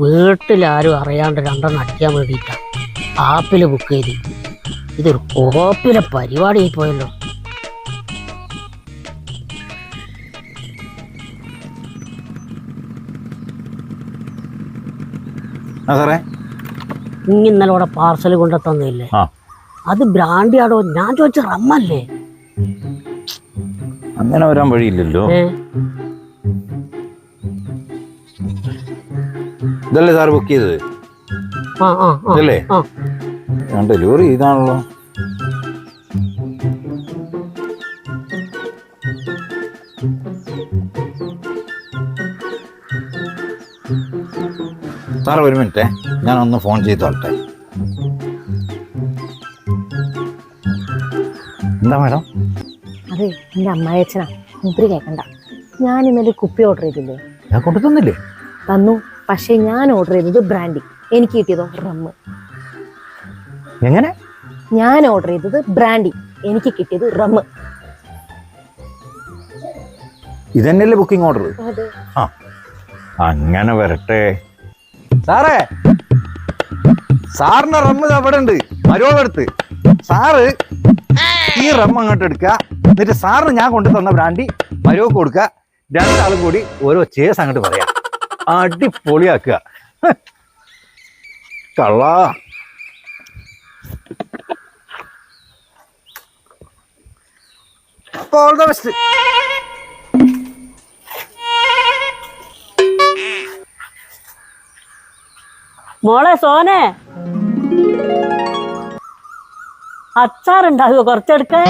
വീട്ടിലാരും അറിയാണ്ട് രണ്ടെണ്ണം അടിക്കാൻ വേണ്ടിയിട്ടാണ് ആപ്പിൽ ബുക്ക് ചെയ്ത്. ഇതൊരു കോപ്പിലെ പരിപാടിയായി പോയല്ലോ. ഇന്നലെ ഇവിടെ പാർസൽ കൊണ്ടെത്തന്നില്ലേ? അത് ബ്രാൻഡിയാണോ? ഞാൻ ചോദിച്ച റമ്മല്ലേ? അങ്ങനെ വരാൻ വഴിയില്ലല്ലോ. ഇതല്ലേ സാർ ബുക്ക് ചെയ്തത്? ഇതല്ലേ? ഞാൻ ഡെലിവറി ചെയ്താണല്ലോ. സാർ ഒരു മിനിറ്റ്, ഞാനൊന്ന് ഫോൺ ചെയ്തോട്ടെ. എന്താ മാഡം? അതെ, എൻ്റെ അമ്മായച്ചനാ. മുദ്ര കേൾക്കണ്ട. ഞാൻ ഇന്നലെ കുപ്പി ഓർഡർ ചെയ്തില്ലേ? ഞാൻ കൊണ്ടു തന്നില്ലേ? തന്നു. പക്ഷെ ഞാൻ ഓർഡർ ചെയ്തത് ബ്രാൻഡി, എനിക്ക് കിട്ടിയതോ റമ്മ്. എങ്ങനെ? ഞാൻ ഓർഡർ ചെയ്തത് ബ്രാൻഡി, എനിക്ക് കിട്ടിയത് റമ്മ്. ഇതന്നെയല്ലേ booking order? ആ, അങ്ങനെ വരട്ടെ. സാറേ, സാറിന്റെ റമ്മ് അവിടെ ഉണ്ട്, മരോളെടുത്ത്. സാറ് ഈ റമ്മ് അങ്ങോട്ട് എടുക്കുക, എന്നിട്ട് സാറിന് ഞാൻ കൊണ്ടു തന്ന ബ്രാൻഡി മരോക്ക് കൊടുക്കുക. രണ്ടാളും കൂടി ഓരോ ചേസ് അങ്ങോട്ട് പറയാം. അടിപൊളിയാക്കുക. കള്ളാ. All the best. മോളെ സോനെ, അച്ചാറുണ്ടാകുമോ? കുറച്ചെടുക്കാൻ.